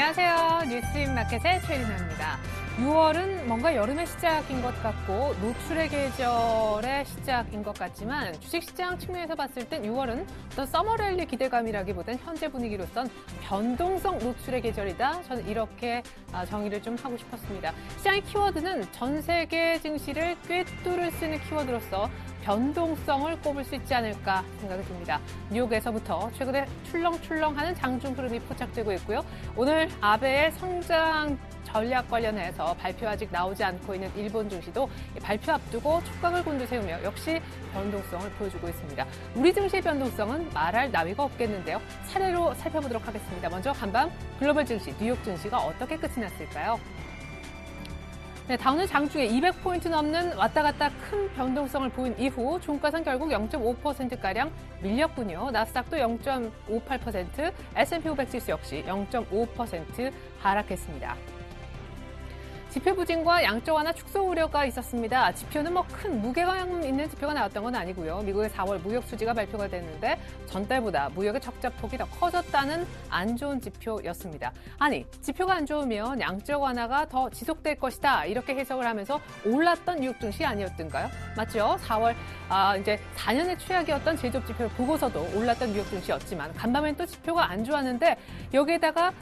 안녕하세요. 뉴스인마켓의 최리나입니다. 6월은 뭔가 여름의 시작인 것 같고 노출의 계절의 시작인 것 같지만 주식시장 측면에서 봤을 땐 6월은 어떤 서머랠리 기대감이라기보단 현재 분위기로선 변동성 노출의 계절이다. 저는 이렇게 정의를 좀 하고 싶었습니다. 시장의 키워드는 전 세계 증시를 꿰뚫을 수 있는 키워드로서 변동성을 꼽을 수 있지 않을까 생각이 듭니다. 뉴욕에서부터 최근에 출렁출렁하는 장중 흐름이 포착되고 있고요. 오늘 아베의 성장 전략 관련해서 발표 아직 나오지 않고 있는 일본 증시도 발표 앞두고 촉각을 곤두세우며 역시 변동성을 보여주고 있습니다. 우리 증시의 변동성은 말할 나위가 없겠는데요. 차례로 살펴보도록 하겠습니다. 먼저 간밤 글로벌 증시, 뉴욕 증시가 어떻게 끝이 났을까요? 네, 다우는 장중에 200포인트 넘는 왔다 갔다 큰 변동성을 보인 이후 종가는 결국 0.5%가량 밀렸군요. 나스닥도 0.58%, S&P 500 지수 역시 0.5% 하락했습니다. 지표 부진과 양적 완화 축소 우려가 있었습니다. 지표는 큰 무게감 있는 지표가 나왔던 건 아니고요. 미국의 4월 무역 수지가 발표가 됐는데 전달보다 무역의 적자폭이 더 커졌다는 안 좋은 지표였습니다. 아니, 지표가 안 좋으면 양적 완화가 더 지속될 것이다. 이렇게 해석을 하면서 올랐던 뉴욕 증시 아니었던가요? 맞죠? 4월 이제 4년의 최악이었던 제조업 지표를 보고서도 올랐던 뉴욕 증시였지만 간밤엔 또 지표가 안 좋았는데 여기에다가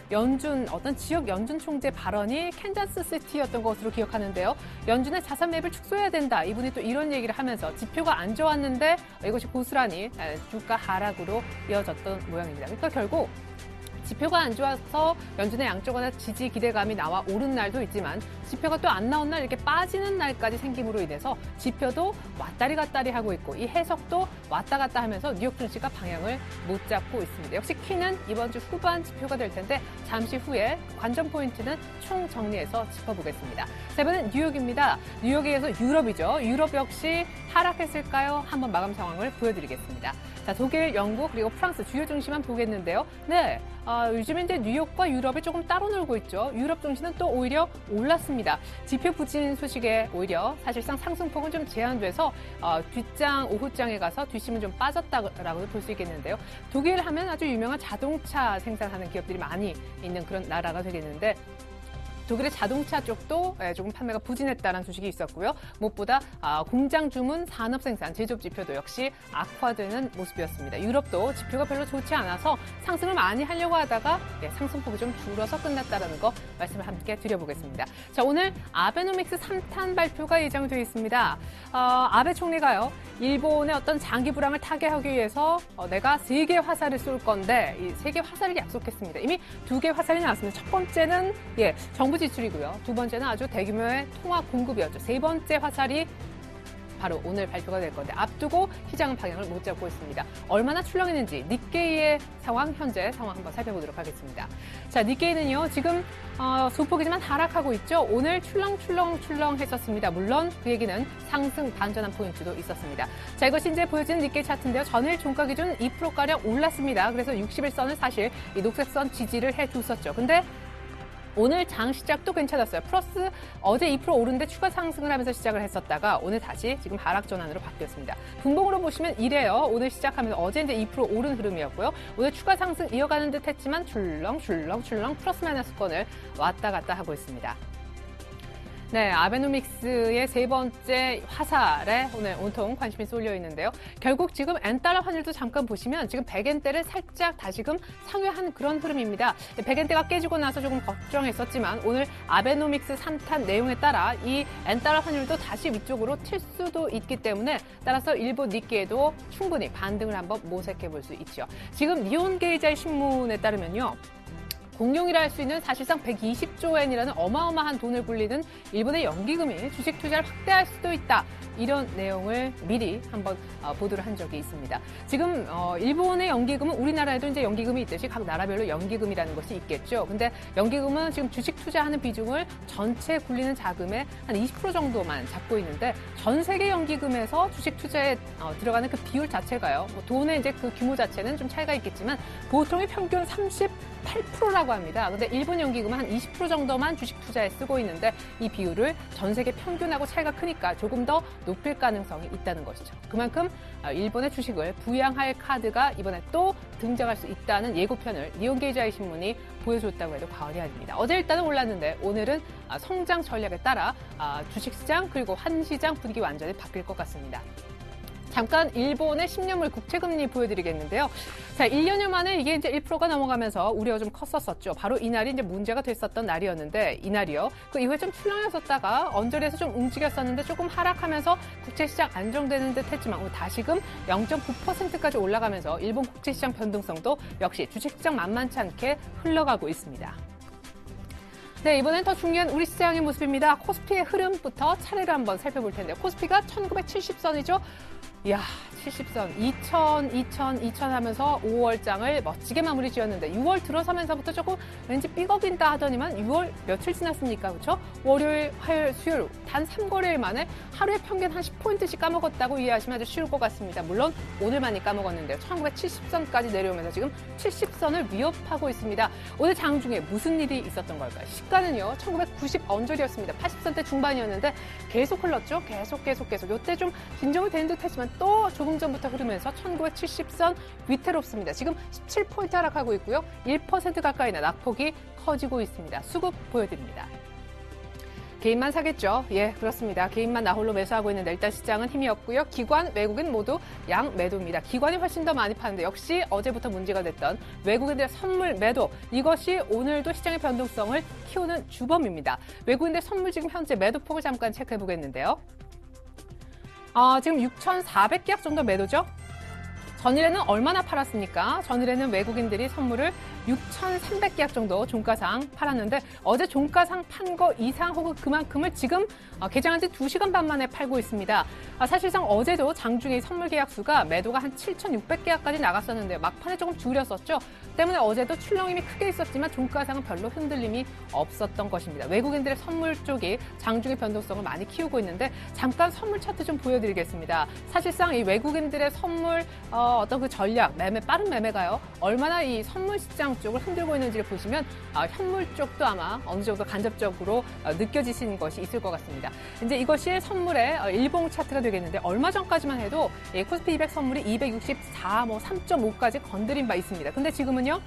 어떤 지역 연준 총재 발언이 캔자스 시티 였던 것으로 기억하는데요. 연준의 자산 매입을 축소해야 된다. 이분이 또 이런 얘기를 하면서 지표가 안 좋았는데 이것이 고스란히 주가 하락으로 이어졌던 모양입니다. 그러니까 결국 지표가 안 좋아서 연준의 양적 완화 지지 기대감이 나와 오른 날도 있지만 지표가 또 안 나온 날 이렇게 빠지는 날까지 생김으로 인해서 지표도 왔다리 갔다리 하고 있고 이 해석도 왔다 갔다 하면서 뉴욕 증시가 방향을 못 잡고 있습니다. 역시 키는 이번 주 후반 지표가 될 텐데 잠시 후에 관전 포인트는 총 정리해서 짚어보겠습니다. 세 번은 뉴욕입니다. 뉴욕에 이어서 유럽이죠. 유럽 역시 하락했을까요? 한번 마감 상황을 보여드리겠습니다. 자, 독일, 영국 그리고 프랑스 주요 증시만 보겠는데요. 네, 요즘에 이제 뉴욕과 유럽이 조금 따로 놀고 있죠. 유럽 증시는 또 오히려 올랐습니다. 지표 부진 소식에 오히려 사실상 상승폭은 좀 제한돼서 뒷장, 오후장에 가서 뒷심은 좀 빠졌다라고 볼 수 있겠는데요. 독일 하면 아주 유명한 자동차 생산하는 기업들이 많이 있는 그런 나라가 되겠는데 독일의 자동차 쪽도 조금 판매가 부진했다는 소식이 있었고요. 무엇보다 공장 주문, 산업 생산, 제조업 지표도 역시 악화되는 모습이었습니다. 유럽도 지표가 별로 좋지 않아서 상승을 많이 하려고 하다가 상승폭이 좀 줄어서 끝났다는 거 말씀을 함께 드려보겠습니다. 자, 오늘 아베노믹스 3탄 발표가 예정되어 있습니다. 아베 총리가요. 일본의 어떤 장기 불황을 타개하기 위해서 내가 3개 화살을 쏠 건데 이 3개 화살을 약속했습니다. 이미 2개 화살이 나왔습니다. 첫 번째는 정부 지출이고요. 두 번째는 아주 대규모의 통화 공급이었죠. 세 번째 화살이 바로 오늘 발표가 될 건데 앞두고 시장은 방향을 못 잡고 있습니다. 얼마나 출렁했는지 니케이의 상황, 현재 상황 한번 살펴보도록 하겠습니다. 자, 니케이는요. 지금 소폭이지만 하락하고 있죠. 오늘 출렁출렁 했었습니다. 물론 그 얘기는 상승 반전한 포인트도 있었습니다. 자, 이것이 이제 보여지는 니케이 차트인데요. 전일 종가 기준 2%가량 올랐습니다. 그래서 61선을 사실 이 녹색선 지지를 해줬었죠. 근데 오늘 장 시작도 괜찮았어요. 플러스 어제 2% 오른데 추가 상승을 하면서 시작을 했었다가 오늘 다시 지금 하락 전환으로 바뀌었습니다. 분봉으로 보시면 이래요. 오늘 시작하면서 어제 이제 2% 오른 흐름이었고요. 오늘 추가 상승 이어가는 듯 했지만 출렁 플러스 마이너스권을 왔다 갔다 하고 있습니다. 네, 아베노믹스의 세 번째 화살에 오늘 온통 관심이 쏠려 있는데요. 결국 지금 엔달러 환율도 잠깐 보시면 지금 100엔대를 살짝 다시금 상회한 그런 흐름입니다. 100엔대가 깨지고 나서 조금 걱정했었지만 오늘 아베노믹스 3탄 내용에 따라 이 엔달러 환율도 다시 위쪽으로 튈 수도 있기 때문에 따라서 일본 니케이도 충분히 반등을 한번 모색해 볼 수 있죠. 지금 니혼게이자의 신문에 따르면요. 공룡이라 할 수 있는 사실상 120조 엔이라는 어마어마한 돈을 굴리는 일본의 연기금이 주식 투자를 확대할 수도 있다. 이런 내용을 미리 한번 보도를 한 적이 있습니다. 지금 일본의 연기금은 우리나라에도 이제 연기금이 있듯이 각 나라별로 연기금이라는 것이 있겠죠. 근데 연기금은 지금 주식 투자하는 비중을 전체 굴리는 자금의 한 20% 정도만 잡고 있는데 전 세계 연기금에서 주식 투자에 들어가는 그 비율 자체가요. 돈의 이제 그 규모 자체는 좀 차이가 있겠지만 보통의 평균 38%라고 합니다. 근데 일본 연기금은 한 20% 정도만 주식 투자에 쓰고 있는데 이 비율을 전 세계 평균하고 차이가 크니까 조금 더 높일 가능성이 있다는 것이죠. 그만큼 일본의 주식을 부양할 카드가 이번에 또 등장할 수 있다는 예고편을 니혼게이자이 신문이 보여줬다고 해도 과언이 아닙니다. 어제 일단은 올랐는데 오늘은 성장 전략에 따라 주식시장 그리고 환시장 분위기 완전히 바뀔 것 같습니다. 잠깐 일본의 10년물 국채금리 보여드리겠는데요. 자, 1년여 만에 이게 이제 1%가 넘어가면서 우려가 좀 컸었었죠. 바로 이날이 이제 문제가 됐었던 날이었는데 이날이요. 그 이후에 좀 출렁였었다가 언저리에서 좀 움직였었는데 조금 하락하면서 국채시장 안정되는 듯 했지만 오늘 다시금 0.9%까지 올라가면서 일본 국채시장 변동성도 역시 주식시장 만만치 않게 흘러가고 있습니다. 네, 이번엔 더 중요한 우리 시장의 모습입니다. 코스피의 흐름부터 차례로 한번 살펴볼 텐데요. 코스피가 1970선이죠. 이야, 70선. 2000 하면서 5월장을 멋지게 마무리 지었는데 6월 들어서면서부터 조금 왠지 삐걱인다 하더니만 6월 며칠 지났습니까? 그렇죠? 월요일, 화요일, 수요일 단 3거래일 만에 하루에 평균 한 10포인트씩 까먹었다고 이해하시면 아주 쉬울 것 같습니다. 물론 오늘 많이 까먹었는데요. 1970선까지 내려오면서 지금 70선을 위협하고 있습니다. 오늘 장중에 무슨 일이 있었던 걸까요? 시가는요. 1990 언저리였습니다. 80선대 중반이었는데 계속 흘렀죠. 계속. 이때 좀 진정이 된 듯 했지만 또 조금 전부터 흐르면서 1970선 위태롭습니다. 지금 17포인트 하락하고 있고요. 1% 가까이나 낙폭이 커지고 있습니다. 수급 보여드립니다. 개인만 사겠죠. 예, 그렇습니다. 개인만 나홀로 매수하고 있는데 일단 시장은 힘이 없고요. 기관, 외국인 모두 양 매도입니다. 기관이 훨씬 더 많이 파는데 역시 어제부터 문제가 됐던 외국인들의 선물 매도. 이것이 오늘도 시장의 변동성을 키우는 주범입니다. 외국인들 선물 지금 현재 매도폭을 잠깐 체크해 보겠는데요. 지금 6,400계약 정도 매도죠. 전일에는 얼마나 팔았습니까? 전일에는 외국인들이 선물을 6,300계약 정도 종가상 팔았는데 어제 종가상 판 거 이상 혹은 그만큼을 지금 개장한 지 2시간 반 만에 팔고 있습니다. 사실상 어제도 장중에 선물 계약 수가 매도가 한 7,600계약까지 나갔었는데 막판에 조금 줄였었죠. 때문에 어제도 출렁임이 크게 있었지만 종가상은 별로 흔들림이 없었던 것입니다. 외국인들의 선물 쪽이 장중의 변동성을 많이 키우고 있는데 잠깐 선물 차트 좀 보여드리겠습니다. 사실상 이 외국인들의 선물 어떤 그 전략, 빠른 매매가요. 얼마나 이 선물 시장 쪽을 흔들고 있는지를 보시면 현물 쪽도 아마 어느 정도 간접적으로 느껴지시는 것이 있을 것 같습니다. 이제 이것이 선물의 일봉 차트가 되겠는데 얼마 전까지만 해도 코스피 200 선물이 264, 3.5까지 건드린 바 있습니다. 근데 지금은요.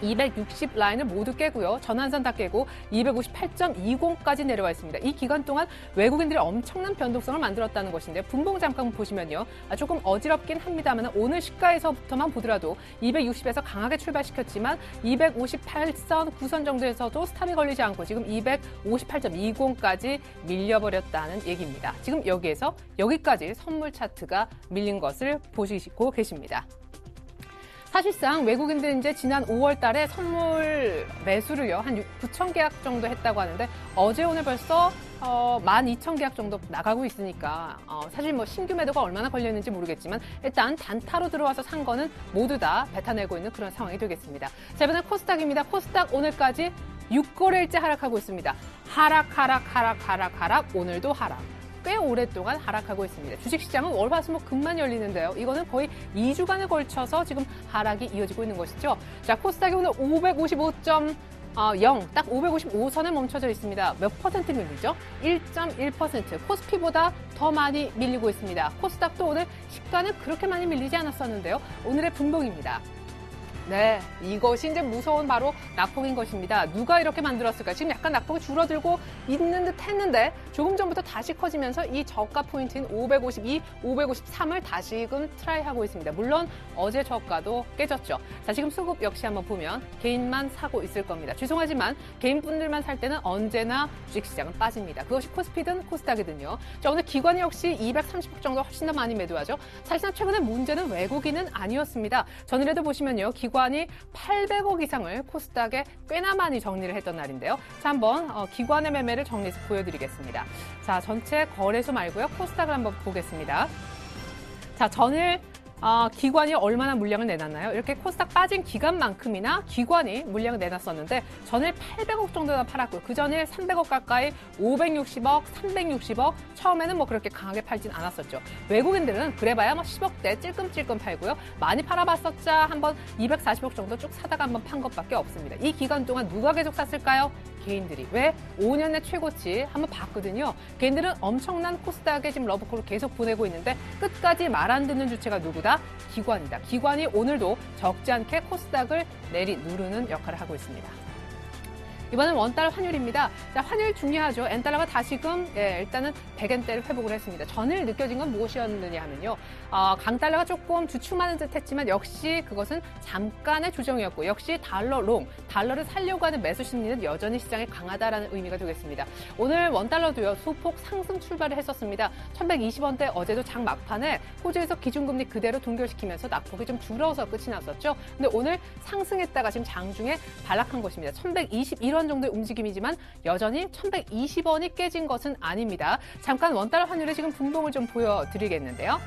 260 라인을 모두 깨고요. 전환선 다 깨고 258.20까지 내려와 있습니다. 이 기간 동안 외국인들이 엄청난 변동성을 만들었다는 것인데 분봉 잠깐 보시면요. 조금 어지럽긴 합니다만 오늘 시가에서부터만 보더라도 260에서 강하게 출발시켰지만 258선, 9선 정도에서도 스탑이 걸리지 않고 지금 258.20까지 밀려버렸다는 얘기입니다. 지금 여기에서 여기까지 선물 차트가 밀린 것을 보시고 계십니다. 사실상 외국인들 이제 지난 5월 달에 선물 매수를요, 한 9,000계약 정도 했다고 하는데 어제 오늘 벌써 12,000계약 정도 나가고 있으니까 사실 신규 매도가 얼마나 걸렸는지 모르겠지만 일단 단타로 들어와서 산 거는 모두 다 뱉어내고 있는 그런 상황이 되겠습니다. 자, 이번엔 코스닥입니다. 코스닥 오늘까지 6거래일째 하락하고 있습니다. 하락, 오늘도 하락. 꽤 오랫동안 하락하고 있습니다. 주식시장은 월, 화, 수, 목 금만 열리는데요. 이거는 거의 2주간에 걸쳐서 지금 하락이 이어지고 있는 것이죠. 자, 코스닥이 오늘 555.0, 딱 555선에 멈춰져 있습니다. 몇 퍼센트 밀리죠? 1.1%. 코스피보다 더 많이 밀리고 있습니다. 코스닥도 오늘 시가는 그렇게 많이 밀리지 않았었는데요. 오늘의 분봉입니다. 네, 이것이 이제 무서운 바로 낙폭인 것입니다. 누가 이렇게 만들었을까? 지금 약간 낙폭이 줄어들고 있는 듯 했는데 조금 전부터 다시 커지면서 이 저가 포인트인 552, 553을 다시금 트라이하고 있습니다. 물론 어제 저가도 깨졌죠. 자, 지금 수급 역시 한번 보면 개인만 사고 있을 겁니다. 죄송하지만 개인분들만 살 때는 언제나 주식시장은 빠집니다. 그것이 코스피든 코스닥이든요. 자, 오늘 기관이 역시 230억 정도 훨씬 더 많이 매도하죠. 사실상 최근에 문제는 외국인은 아니었습니다. 전일에도 보시면요. 기관이 800억 이상을 코스닥에 꽤나 많이 정리를 했던 날인데요. 자, 한번 기관의 매매를 정리해서 보여드리겠습니다. 자, 전체 거래소 말고요. 코스닥을 한번 보겠습니다. 자, 전일 기관이 얼마나 물량을 내놨나요? 이렇게 코스닥 빠진 기간만큼이나 기관이 물량을 내놨었는데 전일 800억 정도나 팔았고요. 그 전일 300억 가까이 560억, 360억 처음에는 그렇게 강하게 팔진 않았었죠. 외국인들은 그래봐야 10억대 찔끔찔끔 팔고요. 많이 팔아봤었자 한번 240억 정도 쭉 사다가 한번 판 것밖에 없습니다. 이 기간 동안 누가 계속 샀을까요? 개인들이. 왜? 5년 내 최고치 한번 봤거든요. 개인들은 엄청난 코스닥에 지금 러브콜을 계속 보내고 있는데 끝까지 말 안 듣는 주체가 누구다? 기관이다. 기관이 오늘도 적지 않게 코스닥을 내리누르는 역할을 하고 있습니다. 이번엔 원달러 환율입니다. 자, 환율 중요하죠. 엔달러가 다시금 일단은 100엔대를 회복을 했습니다. 전일 느껴진 건 무엇이었느냐 하면요. 강달러가 조금 주춤하는 듯 했지만 역시 그것은 잠깐의 조정이었고 역시 달러 롱, 달러를 살려고 하는 매수 심리는 여전히 시장에 강하다라는 의미가 되겠습니다. 오늘 원달러도요. 소폭 상승 출발을 했었습니다. 1120원대 어제도 장 막판에 호주에서 기준금리 그대로 동결시키면서 낙폭이 좀 줄어서 끝이 났었죠. 근데 오늘 상승했다가 지금 장중에 반락한 것입니다. 1121원 정도의 움직임이지만 여전히 1120원이 깨진 것은 아닙니다. 잠깐 원달러 환율의 지금 분봉을 좀 보여드리겠는데요.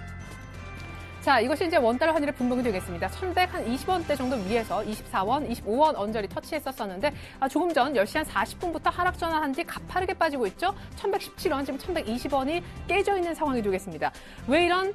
자, 이것이 이제 원달러 환율의 분봉이 되겠습니다. 1120원대 정도 위에서 24원, 25원 언저리 터치했었었는데 조금 전 10시 한 40분부터 하락 전환한 뒤 가파르게 빠지고 있죠. 1117원, 지금 1120원이 깨져 있는 상황이 되겠습니다. 왜 이런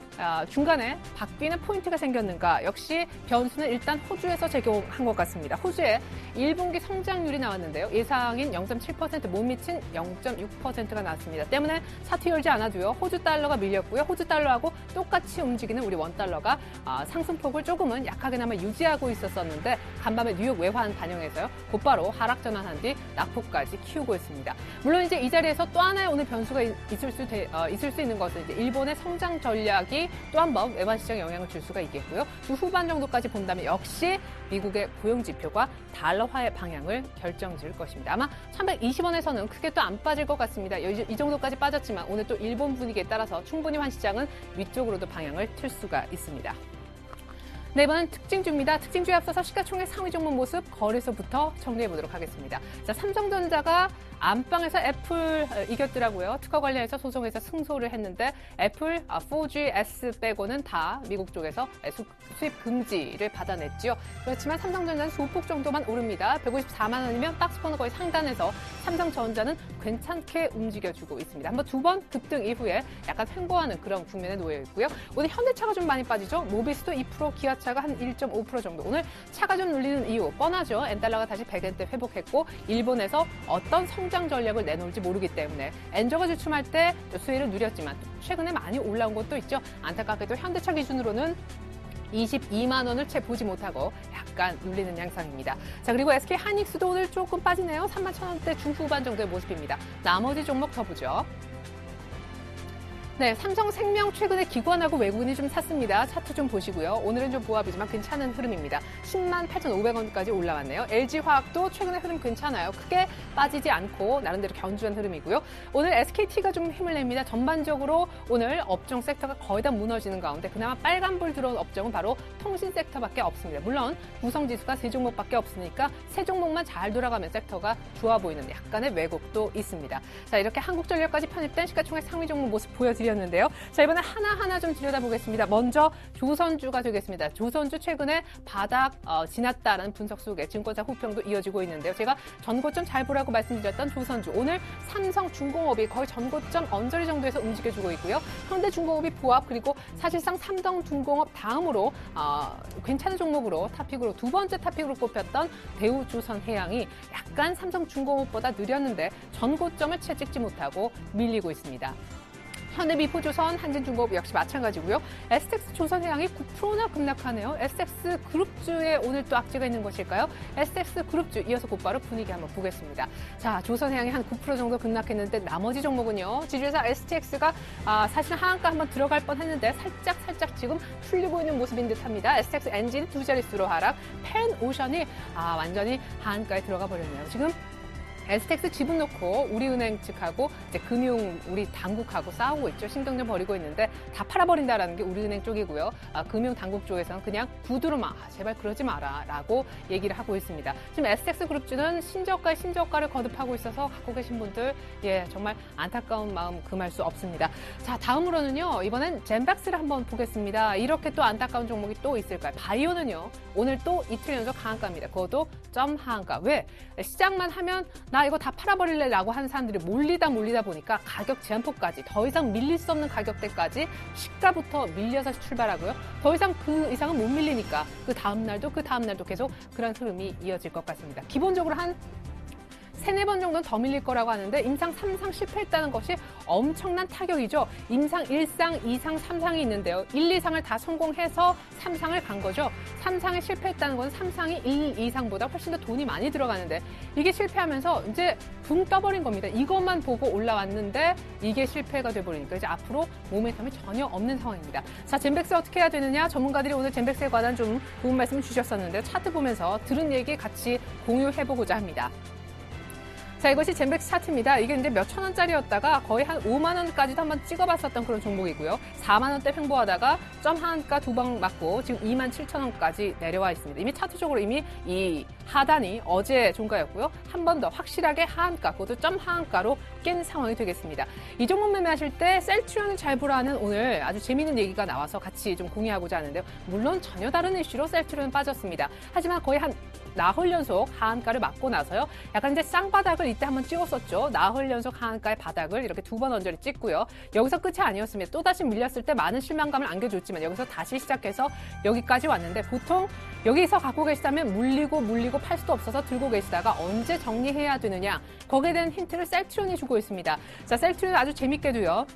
중간에 바뀌는 포인트가 생겼는가? 역시 변수는 일단 호주에서 적용한 것 같습니다. 호주의 1분기 성장률이 나왔는데요. 예상인 0.7% 못 미친 0.6%가 나왔습니다. 때문에 사투 열지 않아도요. 호주 달러가 밀렸고요. 호주 달러하고 똑같이 움직이는 우리 원달러가 상승폭을 조금은 약하게나마 유지하고 있었었는데 간밤에 뉴욕 외환 반영해서요. 곧바로 하락 전환한 뒤 낙폭까지 키우고 있습니다. 물론 이제 이 자리에서 또 하나의 오늘 변수가 있을 수 있는 것은 이제 일본의 성장 전략이 또 한 번 외환 시장에 영향을 줄 수가 있겠고요. 주 후반 정도까지 본다면 역시 미국의 고용 지표가 달러화의 방향을 결정지을 것입니다. 아마 1120원에서는 크게 또 안 빠질 것 같습니다. 이 정도까지 빠졌지만 오늘 또 일본 분위기에 따라서 충분히 환 시장은 위쪽으로도 방향을 틀 수가 있습니다. 네, 이번엔 특징주입니다. 특징주에 앞서서 시가총액 상위 종목 모습 거래소부터 정리해보도록 하겠습니다. 자, 삼성전자가 안방에서 애플 이겼더라고요. 특허 관련해서 소송에서 승소를 했는데 애플 4GS 빼고는 다 미국 쪽에서 수입 금지를 받아냈죠. 그렇지만 삼성전자는 소폭 정도만 오릅니다. 154만 원이면 박스코너 거의 상단에서 삼성전자는 괜찮게 움직여주고 있습니다. 한번 두 번 급등 이후에 약간 횡보하는 그런 국면에 놓여 있고요. 오늘 현대차가 좀 많이 빠지죠. 모비스도 2%, 기아차가 한 1.5% 정도. 오늘 차가 좀 눌리는 이유 뻔하죠. 엔달러가 다시 100엔대 회복했고 일본에서 어떤 성장 전략을 내놓을지 모르기 때문에 엔저가 주춤할 때 수혜를 누렸지만 최근에 많이 올라온 것도 있죠. 안타깝게도 현대차 기준으로는 22만 원을 채 보지 못하고 약간 눌리는 양상입니다. 자, 그리고 SK 하이닉스도 오늘 조금 빠지네요. 31,000원대 중후반 정도의 모습입니다. 나머지 종목 더 보죠. 네, 삼성생명 최근에 기관하고 외국인이 좀 샀습니다. 차트 좀 보시고요. 오늘은 좀 보합이지만 괜찮은 흐름입니다. 10만 8,500원까지 올라왔네요. LG화학도 최근에 흐름 괜찮아요. 크게 빠지지 않고 나름대로 견주한 흐름이고요. 오늘 SKT가 좀 힘을 냅니다. 전반적으로 오늘 업종 섹터가 거의 다 무너지는 가운데 그나마 빨간불 들어온 업종은 바로 통신 섹터밖에 없습니다. 물론 구성지수가 3종목밖에 없으니까 3종목만 잘 돌아가면 섹터가 좋아 보이는 약간의 왜곡도 있습니다. 자, 이렇게 한국전력까지 편입된 시가총액 상위 종목 모습 보여드렸는데요. 자, 이번에 하나하나 좀 들여다보겠습니다. 먼저 조선주가 되겠습니다. 조선주 최근에 바닥 지났다라는 분석 속에 증권사 호평도 이어지고 있는데요. 제가 전고점 잘 보라고 말씀드렸던 조선주. 오늘 삼성중공업이 거의 전고점 언저리 정도에서 움직여주고 있고요. 현대중공업이 보합 그리고 사실상 삼성중공업 다음으로 괜찮은 종목으로 탑픽으로 두 번째 탑픽으로 꼽혔던 대우조선해양이 약간 삼성중공업보다 느렸는데 전고점을 채 찍지 못하고 밀리고 있습니다. 현대미포조선, 한진중공업 역시 마찬가지고요. STX 조선해양이 9%나 급락하네요. STX 그룹주에 오늘 또 악재가 있는 것일까요? STX 그룹주 이어서 곧바로 분위기 한번 보겠습니다. 자, 조선해양이 한 9% 정도 급락했는데 나머지 종목은요. 지주회사 STX가 사실 하한가 한번 들어갈 뻔했는데 살짝 지금 풀리고 있는 모습인 듯합니다. STX 엔진 두 자릿수로 하락, 펜오션이 완전히 하한가에 들어가 버렸네요. 지금 STX 지분 놓고 우리은행 측하고 이제 금융 우리 당국하고 싸우고 있죠. 신경전 벌이고 있는데 다 팔아버린다라는 게 우리은행 쪽이고요. 금융 당국 쪽에서는 그냥 구두로만 제발 그러지 마라라고 얘기를 하고 있습니다. 지금 STX 그룹주는 신저가에 신저가를 거듭하고 있어서 갖고 계신 분들 정말 안타까운 마음 금할 수 없습니다. 자, 다음으로는요. 이번엔 젠박스를 한번 보겠습니다. 이렇게 또 안타까운 종목이 또 있을까요? 바이오는요. 오늘 또 이틀 연속 하한가입니다. 그것도 점 하한가. 왜? 시작만 하면 나 이거 다 팔아버릴래라고 하는 사람들이 몰리다 보니까 가격 제한폭까지 더 이상 밀릴 수 없는 가격대까지 시가부터 밀려서 출발하고요. 더 이상 그 이상은 못 밀리니까 그 다음 날도 계속 그런 흐름이 이어질 것 같습니다. 기본적으로 한 세네 번 정도는 더 밀릴 거라고 하는데 임상 3상 실패했다는 것이 엄청난 타격이죠. 임상 1상, 2상, 3상이 있는데요. 1, 2상을 다 성공해서 3상을 간 거죠. 3상에 실패했다는 건 3상이 1, 2상보다 훨씬 더 돈이 많이 들어가는데 이게 실패하면서 이제 붕 떠버린 겁니다. 이것만 보고 올라왔는데 이게 실패가 돼버리니까 이제 앞으로 모멘텀이 전혀 없는 상황입니다. 자, 젠백스 어떻게 해야 되느냐? 전문가들이 오늘 젠백스에 관한 좀 좋은 말씀을 주셨었는데요. 차트 보면서 들은 얘기 같이 공유해보고자 합니다. 자, 이것이 젠백스 차트입니다. 이게 이제 몇천 원짜리였다가 거의 한 5만 원까지도 한번 찍어봤었던 그런 종목이고요. 4만 원대 횡보하다가 점 하한가 2방 맞고 지금 2만 7천 원까지 내려와 있습니다. 이미 차트적으로 이미 이 하단이 어제 종가였고요. 한 번 더 확실하게 하한가, 그것도 점 하한가로 깬 상황이 되겠습니다. 이 종목 매매하실 때 셀트리온을 잘 보라는 오늘 아주 재미있는 얘기가 나와서 같이 좀 공유하고자 하는데요. 물론 전혀 다른 이슈로 셀트리온 빠졌습니다. 하지만 거의 한 나흘 연속 하한가를 맞고 나서요. 약간 이제 쌍바닥을 이때 한번 찍었었죠. 나흘 연속 하한가의 바닥을 이렇게 두 번 언저리 찍고요. 여기서 끝이 아니었습니다. 또다시 밀렸을 때 많은 실망감을 안겨줬지만 여기서 다시 시작해서 여기까지 왔는데 보통 여기서 갖고 계시다면 물리고 팔 수도 없어서 들고 계시다가 언제 정리해야 되느냐. 거기에 대한 힌트를 셀트리온이 주고 있습니다. 자, 셀트리온 아주 재밌게도요.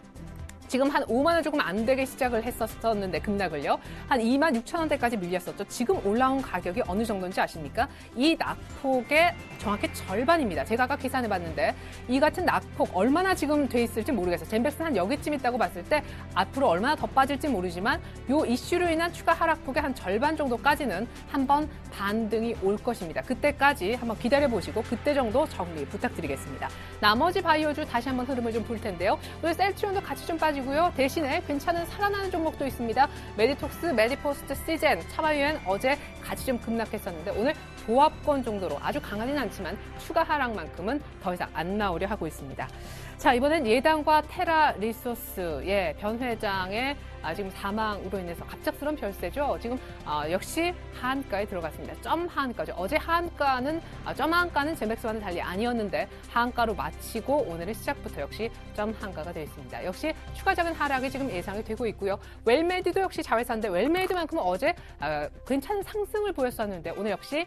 지금 한 5만 원 조금 안 되게 시작을 했었는데 급락을요. 한 2만 6천 원대까지 밀렸었죠. 지금 올라온 가격이 어느 정도인지 아십니까? 이 낙폭의 정확히 절반입니다. 제가 아까 계산해봤는데 이 같은 낙폭 얼마나 지금 돼 있을지 모르겠어요. 젠백스는 한 여기쯤 있다고 봤을 때 앞으로 얼마나 더 빠질지 모르지만 요 이슈로 인한 추가 하락폭의 한 절반 정도까지는 한번 반등이 올 것입니다. 그때까지 한번 기다려보시고 그때 정도 정리 부탁드리겠습니다. 나머지 바이오주 다시 한번 흐름을 좀 볼 텐데요. 오늘 셀트리온도 같이 좀 빠지고 대신에 괜찮은 살아나는 종목도 있습니다. 메디톡스, 메디포스트, 시젠, 차바이오엔 어제 같이 좀 급락했었는데 오늘 조합권 정도로 아주 강하진 않지만 추가 하락만큼은 더 이상 안 나오려 하고 있습니다. 자, 이번엔 예당과 테라 리소스, 변 회장의 지금 사망으로 인해서 갑작스러운 별세죠. 지금 역시 하한가에 들어갔습니다. 점 하한가죠. 어제 하한가는 점 하한가는 젠백스와는 달리 아니었는데 하한가로 마치고 오늘의 시작부터 역시 점 하한가가 되어 있습니다. 역시 추가적인 하락이 지금 예상이 되고 있고요. 웰메이드도 역시 자회사인데 웰메이드만큼은 어제 괜찮은 상승을 보였었는데 오늘 역시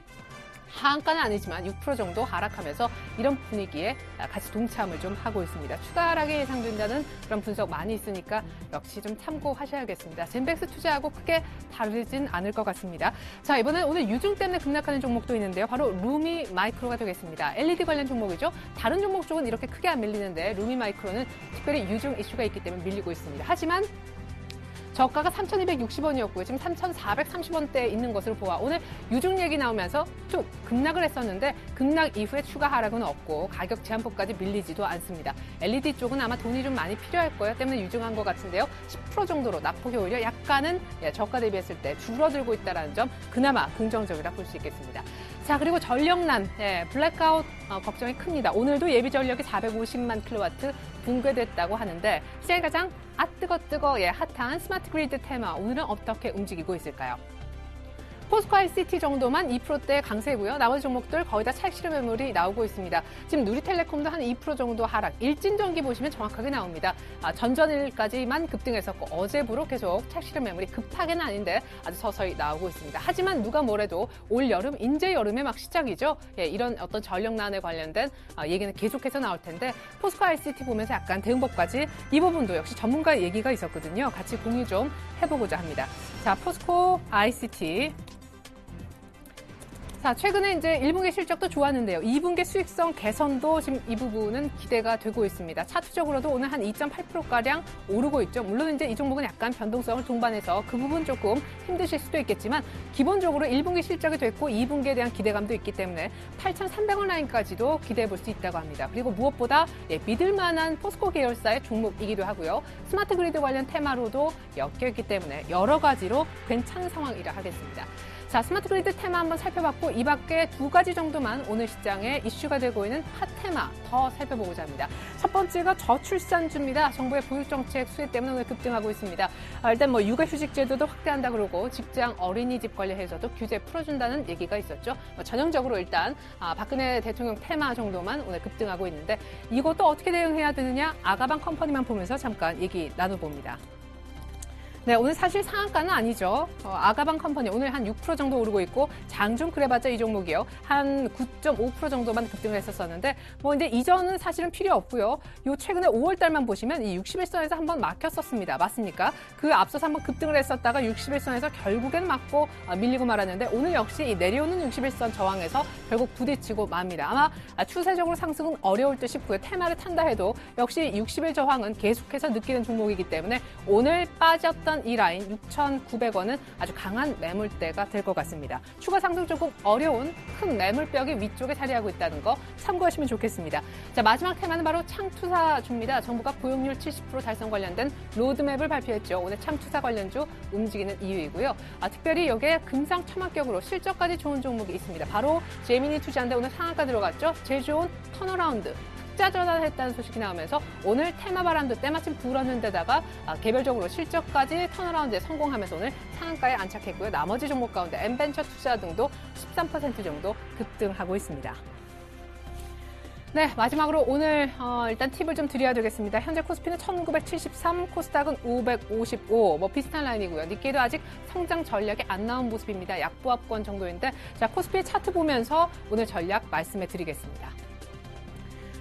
하한가는 아니지만 6% 정도 하락하면서 이런 분위기에 같이 동참을 좀 하고 있습니다. 추가 하락이 예상된다는 그런 분석 많이 있으니까 역시 좀 참고하셔야겠습니다. 젠백스 투자하고 크게 다르진 않을 것 같습니다. 자, 이번엔 오늘 유중 때문에 급락하는 종목도 있는데요. 바로 루미 마이크로가 되겠습니다. LED 관련 종목이죠. 다른 종목 쪽은 이렇게 크게 안 밀리는데 루미 마이크로는 특별히 유중 이슈가 있기 때문에 밀리고 있습니다. 하지만 저가가 3,260원이었고요. 지금 3,430원대에 있는 것으로 보아 오늘 유중 얘기 나오면서 좀 급락을 했었는데 급락 이후에 추가 하락은 없고 가격 제한폭까지 밀리지도 않습니다. LED 쪽은 아마 돈이 좀 많이 필요할 거예요. 때문에 유중한 것 같은데요. 10% 정도로 낙폭이 오히려 약간은 저가 대비했을 때 줄어들고 있다는 점 그나마 긍정적이라 볼 수 있겠습니다. 자, 그리고 전력난, 블랙아웃 걱정이 큽니다. 오늘도 예비 전력이 450만 킬로와트 붕괴됐다고 하는데 시장이 가장 뜨거 핫한 스마트 그리드 테마 오늘은 어떻게 움직이고 있을까요? 포스코 ICT 정도만 2%대 강세고요. 나머지 종목들 거의 다 차익실현 매물이 나오고 있습니다. 지금 누리텔레콤도 한 2% 정도 하락. 일진전기 보시면 정확하게 나옵니다. 전전일까지만 급등했었고 어제부로 계속 차익실현 매물이 급하게는 아닌데 아주 서서히 나오고 있습니다. 하지만 누가 뭐래도 올 여름, 인제 여름에 막 시작이죠. 이런 어떤 전력난에 관련된 얘기는 계속해서 나올 텐데 포스코 ICT 보면서 약간 대응법까지 이 부분도 역시 전문가 얘기가 있었거든요. 같이 공유 좀 해보고자 합니다. 자, 포스코 ICT. 자, 최근에 이제 1분기 실적도 좋았는데요. 2분기 수익성 개선도 지금 이 부분은 기대가 되고 있습니다. 차트적으로도 오늘 한 2.8%가량 오르고 있죠. 물론 이제 이 종목은 약간 변동성을 동반해서 그 부분 조금 힘드실 수도 있겠지만 기본적으로 1분기 실적이 됐고 2분기에 대한 기대감도 있기 때문에 8,300원 라인까지도 기대해 볼 수 있다고 합니다. 그리고 무엇보다 믿을 만한 포스코 계열사의 종목이기도 하고요. 스마트 그리드 관련 테마로도 엮여있기 때문에 여러 가지로 괜찮은 상황이라 하겠습니다. 자, 스마트 그리드 테마 한번 살펴봤고 이 밖에 두 가지 정도만 오늘 시장에 이슈가 되고 있는 핫 테마 더 살펴보고자 합니다. 첫 번째가 저출산주입니다. 정부의 보육정책 수혜 때문에 오늘 급등하고 있습니다. 일단 육아휴직 제도도 확대한다 그러고 직장 어린이집 관련해서도 규제 풀어준다는 얘기가 있었죠. 전형적으로 일단 박근혜 대통령 테마 정도만 오늘 급등하고 있는데 이것도 어떻게 대응해야 되느냐 아가방 컴퍼니만 보면서 잠깐 얘기 나눠봅니다. 네, 오늘 사실 상한가는 아니죠. 아가방 컴퍼니 오늘 한 6% 정도 오르고 있고 장중 그래봤자 이 종목이요. 한 9.5% 정도만 급등을 했었었는데 뭐 이제 이전은 사실은 필요 없고요. 요 최근에 5월 달만 보시면 이 61선에서 한번 막혔었습니다. 맞습니까? 그 앞서서 한번 급등을 했었다가 61선에서 결국엔 맞고 밀리고 말았는데 오늘 역시 이 내려오는 61선 저항에서 결국 부딪히고 맙니다. 아마 추세적으로 상승은 어려울 듯 싶고요. 테마를 탄다 해도 역시 60일 저항은 계속해서 느끼는 종목이기 때문에 오늘 빠졌던 이 라인 6,900원은 아주 강한 매물대가 될 것 같습니다. 추가 상승 조금 어려운 큰 매물벽이 위쪽에 자리하고 있다는 거 참고하시면 좋겠습니다. 자, 마지막 테마는 바로 창투사주입니다. 정부가 고용률 70% 달성 관련된 로드맵을 발표했죠. 오늘 창투사 관련주 움직이는 이유이고요. 특별히 여기에 금상첨화격으로 실적까지 좋은 종목이 있습니다. 바로 제민이 투자인데 오늘 상한가 들어갔죠. 제일 좋은 턴어라운드. 흑자 전환했다는 소식이 나오면서 오늘 테마 바람도 때마침 불었는 데다가 개별적으로 실적까지 턴어라운드에 성공하면서 오늘 상한가에 안착했고요. 나머지 종목 가운데 엠벤처 투자 등도 13% 정도 급등하고 있습니다. 네, 마지막으로 오늘 일단 팁을 좀 드려야 되겠습니다. 현재 코스피는 1973, 코스닥은 555, 뭐 비슷한 라인이고요. 니케이도 아직 성장 전략이 안 나온 모습입니다. 약보합권 정도인데 자, 코스피 차트 보면서 오늘 전략 말씀해 드리겠습니다.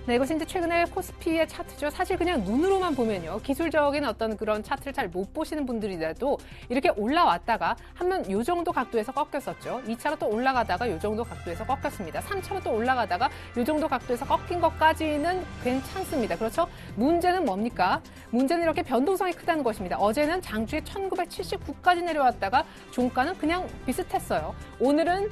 네, 이것이 이제 최근에 코스피의 차트죠. 사실 그냥 눈으로만 보면요. 기술적인 어떤 그런 차트를 잘 못 보시는 분들이라도 이렇게 올라왔다가 한번 요 정도 각도에서 꺾였었죠. 2차로 또 올라가다가 요 정도 각도에서 꺾였습니다. 3차로 또 올라가다가 요 정도 각도에서 꺾인 것까지는 괜찮습니다. 그렇죠? 문제는 뭡니까? 문제는 이렇게 변동성이 크다는 것입니다. 어제는 장주에 1979까지 내려왔다가 종가는 그냥 비슷했어요. 오늘은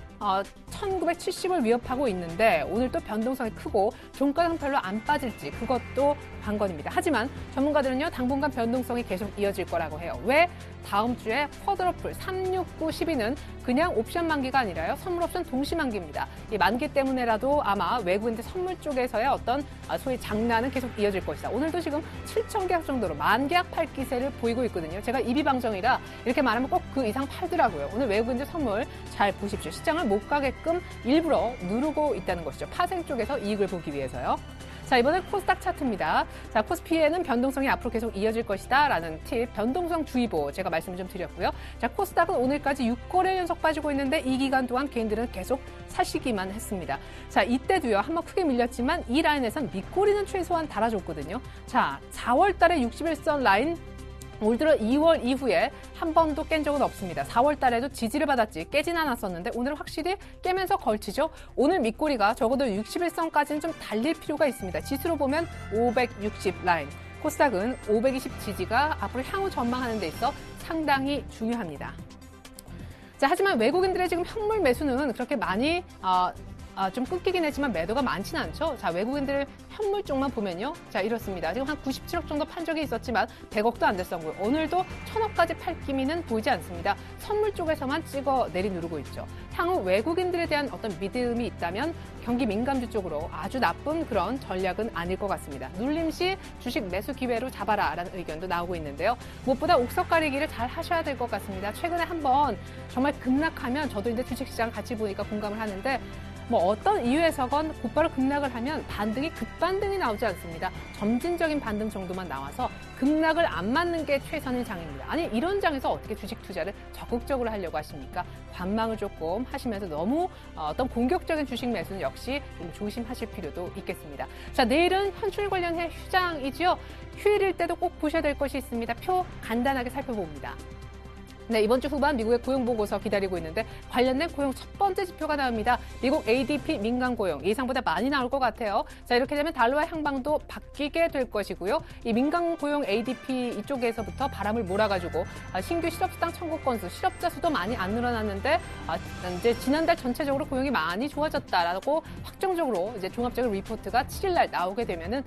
1970을 위협하고 있는데 오늘 또 변동성이 크고 종가는 별로 안 빠질지 그것도 관건입니다. 하지만 전문가들은요, 당분간 변동성이 계속 이어질 거라고 해요. 왜? 다음 주에 쿼드러플 369, 12는 그냥 옵션 만기가 아니라요. 선물 옵션 동시 만기입니다. 이 만기 때문에라도 아마 외국인들 선물 쪽에서의 어떤 소위 장난은 계속 이어질 것이다. 오늘도 지금 7천 계약 정도로 만계약 팔 기세를 보이고 있거든요. 제가 입이방정이라 이렇게 말하면 꼭 그 이상 팔더라고요. 오늘 외국인들 선물 잘 보십시오. 시장을 못 가게끔 일부러 누르고 있다는 것이죠. 파생 쪽에서 이익을 보기 위해서요. 자, 이번엔 코스닥 차트입니다. 자, 코스피에는 변동성이 앞으로 계속 이어질 것이다 라는 팁, 변동성 주의보 제가 말씀을 좀 드렸고요. 자, 코스닥은 오늘까지 6거래 연속 빠지고 있는데 이 기간 동안 개인들은 계속 사시기만 했습니다. 자, 이때도요, 한번 크게 밀렸지만 이 라인에선 밑꼬리는 최소한 달아줬거든요. 자, 4월 달에 61선 라인 올 들어 2월 이후에 한 번도 깬 적은 없습니다. 4월 달에도 지지를 받았지 깨진 않았었는데 오늘 확실히 깨면서 걸치죠. 오늘 밑꼬리가 적어도 61선까지는 좀 달릴 필요가 있습니다. 지수로 보면 560 라인. 코스닥은 520 지지가 앞으로 향후 전망하는 데 있어 상당히 중요합니다. 자, 하지만 외국인들의 지금 현물 매수는 그렇게 많이 좀 끊기긴 했지만 매도가 많지는 않죠. 자, 외국인들 현물 쪽만 보면요. 자, 이렇습니다. 지금 한 97억 정도 판 적이 있었지만 100억도 안 됐었고요. 오늘도 1000억까지 팔 기미는 보이지 않습니다. 선물 쪽에서만 찍어 내리누르고 있죠. 향후 외국인들에 대한 어떤 믿음이 있다면 경기 민감주 쪽으로 아주 나쁜 그런 전략은 아닐 것 같습니다. 눌림 시 주식 매수 기회로 잡아라라는 의견도 나오고 있는데요. 무엇보다 옥석 가리기를 잘 하셔야 될 것 같습니다. 최근에 한번 정말 급락하면 저도 이제 주식시장 같이 보니까 공감을 하는데 뭐 어떤 이유에서건 곧바로 급락을 하면 반등이 급반등이 나오지 않습니다. 점진적인 반등 정도만 나와서 급락을 안 맞는 게 최선의 장입니다. 아니, 이런 장에서 어떻게 주식 투자를 적극적으로 하려고 하십니까? 관망을 조금 하시면서 너무 어떤 공격적인 주식 매수는 역시 좀 조심하실 필요도 있겠습니다. 자, 내일은 현출 관련해 휴장이지요. 휴일일 때도 꼭 보셔야 될 것이 있습니다. 표 간단하게 살펴봅니다. 네, 이번 주 후반 미국의 고용 보고서 기다리고 있는데 관련된 고용 첫 번째 지표가 나옵니다. 미국 ADP 민간 고용 예상보다 많이 나올 것 같아요. 자, 이렇게 되면 달러의 향방도 바뀌게 될 것이고요. 이 민간 고용 ADP 이쪽에서부터 바람을 몰아가지고 신규 실업수당 청구 건수, 실업자 수도 많이 안 늘어났는데 이제 지난달 전체적으로 고용이 많이 좋아졌다라고 확정적으로 이제 종합적인 리포트가 7일날 나오게 되면은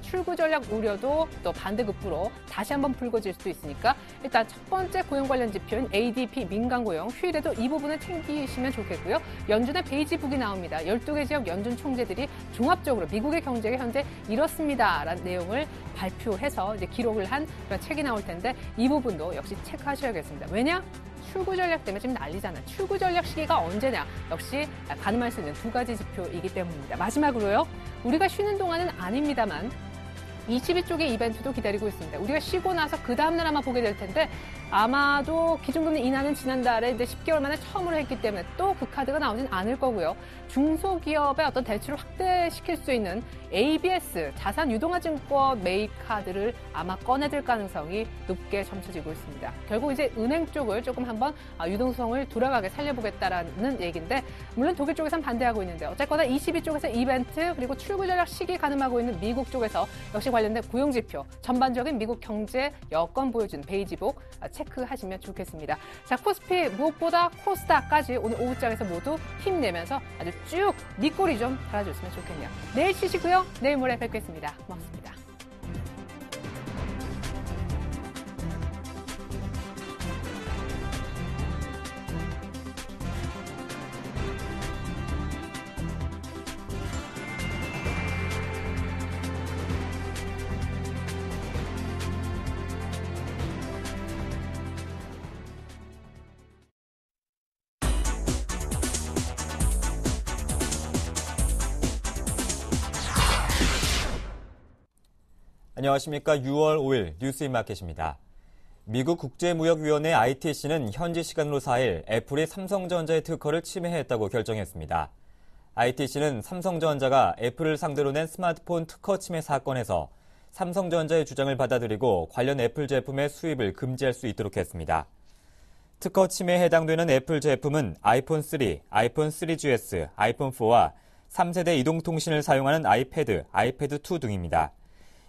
출구 전략 우려도 또 반대급부로 다시 한번 불거질 수도 있으니까 일단 첫 번째 고용 관련 지표인 ADP 민간 고용 휴일에도 이 부분을 챙기시면 좋겠고요. 연준의 베이지북이 나옵니다. 12개 지역 연준 총재들이 종합적으로 미국의 경제가 현재 이렇습니다라는 내용을 발표해서 이제 기록을 한 그런 책이 나올 텐데 이 부분도 역시 체크하셔야겠습니다. 왜냐? 출구 전략 때문에 지금 난리잖아요. 출구 전략 시기가 언제냐? 역시 가늠할 수 있는 두 가지 지표이기 때문입니다. 마지막으로요. 우리가 쉬는 동안은 아닙니다만 22쪽의 이벤트도 기다리고 있습니다. 우리가 쉬고 나서 그 다음날 아마 보게 될 텐데 아마도 기준금리 인하는 지난달에 이제 10개월 만에 처음으로 했기 때문에 또 그 카드가 나오진 않을 거고요. 중소기업의 어떤 대출을 확대시킬 수 있는 ABS, 자산 유동화 증권 매입 카드를 아마 꺼내들 가능성이 높게 점쳐지고 있습니다. 결국 이제 은행 쪽을 조금 한번 유동성을 돌아가게 살려보겠다라는 얘기인데 물론 독일 쪽에선 반대하고 있는데 어쨌거나 22쪽에서 이벤트 그리고 출구 전략 시기 가늠하고 있는 미국 쪽에서 역시 관련된 고용지표, 전반적인 미국 경제 여건 보여준 베이지복 체크하시면 좋겠습니다. 자, 코스피 무엇보다 코스닥까지 오늘 오후장에서 모두 힘내면서 아주 쭉 밑꼬리 좀 달아줬으면 좋겠네요. 내일 쉬시고요. 내일 모레 뵙겠습니다. 고맙습니다. 안녕하십니까. 6월 5일 뉴스인마켓입니다. 미국 국제무역위원회 ITC는 현지 시간으로 4일 애플이 삼성전자의 특허를 침해했다고 결정했습니다. ITC는 삼성전자가 애플을 상대로 낸 스마트폰 특허 침해 사건에서 삼성전자의 주장을 받아들이고 관련 애플 제품의 수입을 금지할 수 있도록 했습니다. 특허 침해에 해당되는 애플 제품은 아이폰 3, 아이폰 3GS, 아이폰 4와 3세대 이동통신을 사용하는 아이패드, 아이패드 2 등입니다.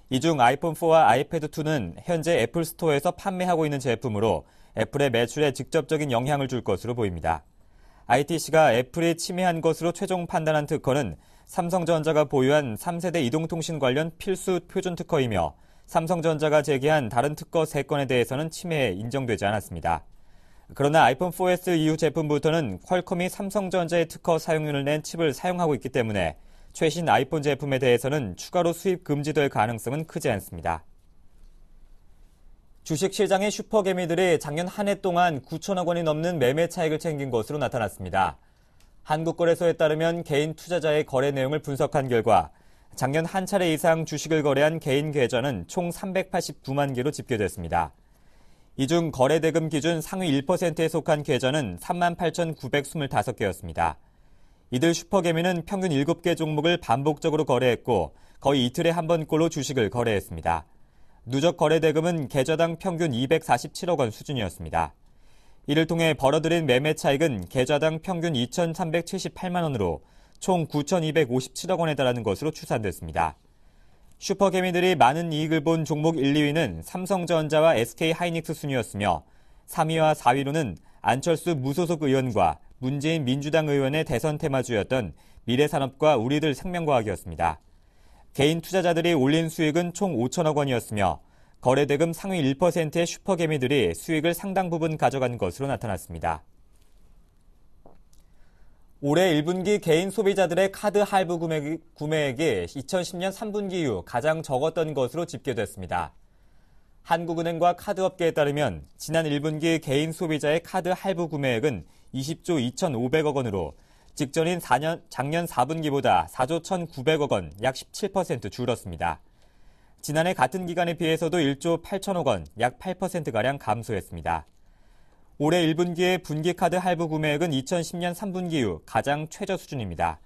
이 중 아이폰 4와 아이패드 2는 현재 애플 스토어에서 판매하고 있는 제품으로 애플의 매출에 직접적인 영향을 줄 것으로 보입니다. ITC가 애플이 침해한 것으로 최종 판단한 특허는 삼성전자가 보유한 3세대 이동통신 관련 필수 표준 특허이며 삼성전자가 제기한 다른 특허 3건에 대해서는 침해에 인정되지 않았습니다. 그러나 아이폰 4S 이후 제품부터는 퀄컴이 삼성전자의 특허 사용료를 낸 칩을 사용하고 있기 때문에 최신 아이폰 제품에 대해서는 추가로 수입 금지될 가능성은 크지 않습니다. 주식시장의 슈퍼개미들이 작년 한 해 동안 9천억 원이 넘는 매매 차익을 챙긴 것으로 나타났습니다. 한국거래소에 따르면 개인 투자자의 거래 내용을 분석한 결과 작년 한 차례 이상 주식을 거래한 개인 계좌는 총 389만 개로 집계됐습니다. 이 중 거래대금 기준 상위 1%에 속한 계좌는 38,925개였습니다. 이들 슈퍼개미는 평균 7개 종목을 반복적으로 거래했고 거의 이틀에 한 번꼴로 주식을 거래했습니다. 누적 거래대금은 계좌당 평균 247억 원 수준이었습니다. 이를 통해 벌어들인 매매 차익은 계좌당 평균 2,378만 원으로 총 9,257억 원에 달하는 것으로 추산됐습니다. 슈퍼개미들이 많은 이익을 본 종목 1, 2위는 삼성전자와 SK하이닉스 순이었으며 3위와 4위로는 안철수 무소속 의원과 문재인 민주당 의원의 대선 테마주였던 미래산업과 우리들 생명과학이었습니다. 개인 투자자들이 올린 수익은 총 5천억 원이었으며 거래대금 상위 1%의 슈퍼개미들이 수익을 상당 부분 가져간 것으로 나타났습니다. 올해 1분기 개인 소비자들의 카드 할부 구매액이 2010년 3분기 이후 가장 적었던 것으로 집계됐습니다. 한국은행과 카드업계에 따르면 지난 1분기 개인 소비자의 카드 할부 구매액은 20조 2,500억 원으로 직전인 작년 4분기보다 4조 1,900억 원, 약 17% 줄었습니다. 지난해 같은 기간에 비해서도 1조 8천억 원, 약 8%가량 감소했습니다. 올해 1분기의 분기카드 할부 구매액은 2010년 3분기 이후 가장 최저 수준입니다.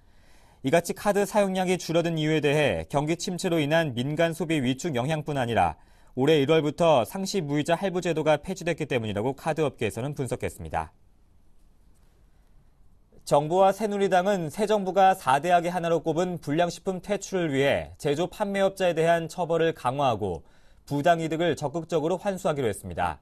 이같이 카드 사용량이 줄어든 이유에 대해 경기 침체로 인한 민간 소비 위축 영향뿐 아니라 올해 1월부터 상시 무이자 할부 제도가 폐지됐기 때문이라고 카드업계에서는 분석했습니다. 정부와 새누리당은 새 정부가 4대악의 하나로 꼽은 불량식품 퇴출을 위해 제조 판매업자에 대한 처벌을 강화하고 부당이득을 적극적으로 환수하기로 했습니다.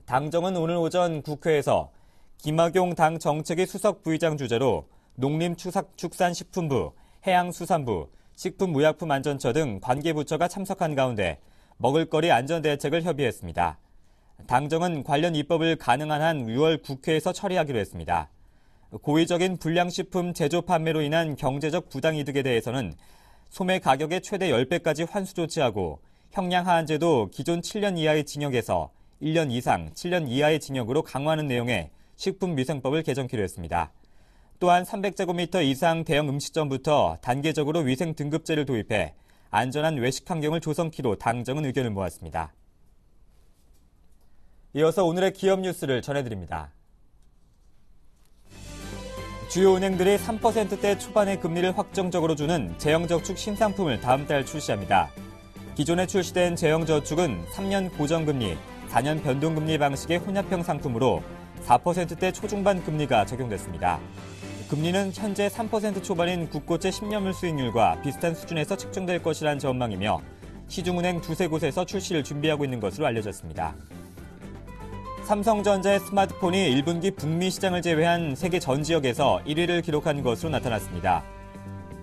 당정은 오늘 오전 국회에서 김학용 당 정책위 수석 부의장 주재로 농림축산식품부, 해양수산부, 식품의약품안전처 등 관계부처가 참석한 가운데 먹을거리 안전대책을 협의했습니다. 당정은 관련 입법을 가능한 한 6월 국회에서 처리하기로 했습니다. 고의적인 불량식품 제조 판매로 인한 경제적 부당이득에 대해서는 소매 가격의 최대 10배까지 환수 조치하고 형량 하한제도 기존 7년 이하의 징역에서 1년 이상 7년 이하의 징역으로 강화하는 내용의 식품위생법을 개정키로 했습니다. 또한 300제곱미터 이상 대형 음식점부터 단계적으로 위생 등급제를 도입해 안전한 외식 환경을 조성키로 당정은 의견을 모았습니다. 이어서 오늘의 기업 뉴스를 전해드립니다. 주요 은행들이 3%대 초반의 금리를 확정적으로 주는 재형저축 신상품을 다음 달 출시합니다. 기존에 출시된 재형저축은 3년 고정금리, 4년 변동금리 방식의 혼합형 상품으로 4%대 초중반 금리가 적용됐습니다. 금리는 현재 3% 초반인 국고채 10년물 수익률과 비슷한 수준에서 측정될 것이란 전망이며 시중은행 두세 곳에서 출시를 준비하고 있는 것으로 알려졌습니다. 삼성전자의 스마트폰이 1분기 북미 시장을 제외한 세계 전 지역에서 1위를 기록한 것으로 나타났습니다.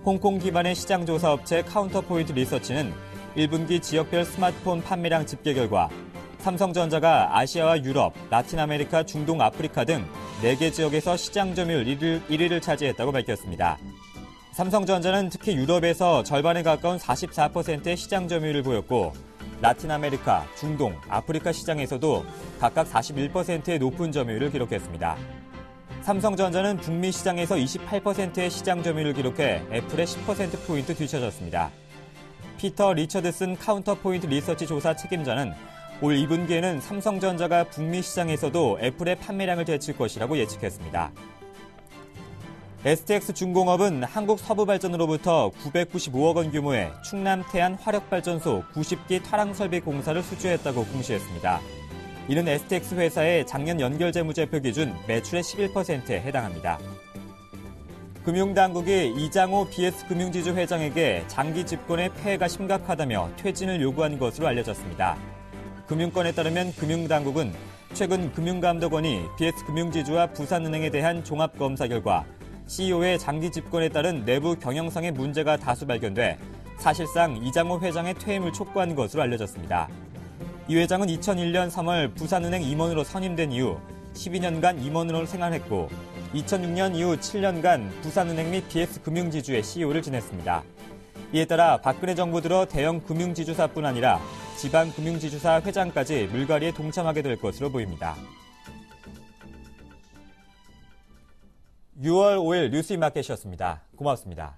홍콩 기반의 시장 조사 업체 카운터포인트 리서치는 1분기 지역별 스마트폰 판매량 집계 결과 삼성전자가 아시아와 유럽, 라틴 아메리카, 중동, 아프리카 등 4개 지역에서 시장 점유율 1위를 차지했다고 밝혔습니다. 삼성전자는 특히 유럽에서 절반에 가까운 44%의 시장 점유율을 보였고 라틴 아메리카, 중동, 아프리카 시장에서도 각각 41%의 높은 점유율을 기록했습니다. 삼성전자는 북미 시장에서 28%의 시장 점유율을 기록해 애플의 10%포인트 뒤처졌습니다. 피터 리처드슨 카운터포인트 리서치 조사 책임자는 올 2분기에는 삼성전자가 북미 시장에서도 애플의 판매량을 되칠 것이라고 예측했습니다. STX 중공업은 한국서부발전으로부터 995억 원 규모의 충남 태안 화력발전소 90기 탈항설비 공사를 수주했다고 공시했습니다. 이는 STX 회사의 작년 연결재무제표 기준 매출의 11%에 해당합니다. 금융당국이 이장호 BS금융지주 회장에게 장기 집권의 폐해가 심각하다며 퇴진을 요구한 것으로 알려졌습니다. 금융권에 따르면 금융당국은 최근 금융감독원이 BS금융지주와 부산은행에 대한 종합검사 결과 CEO의 장기 집권에 따른 내부 경영상의 문제가 다수 발견돼 사실상 이장호 회장의 퇴임을 촉구한 것으로 알려졌습니다. 이 회장은 2001년 3월 부산은행 임원으로 선임된 이후 12년간 임원으로 생활했고 2006년 이후 7년간 부산은행 및 BS금융지주의 CEO를 지냈습니다. 이에 따라 박근혜 정부 들어 대형 금융지주사뿐 아니라 지방금융지주사 회장까지 물갈이에 동참하게 될 것으로 보입니다. 6월 5일 뉴스인마켓이었습니다. 고맙습니다.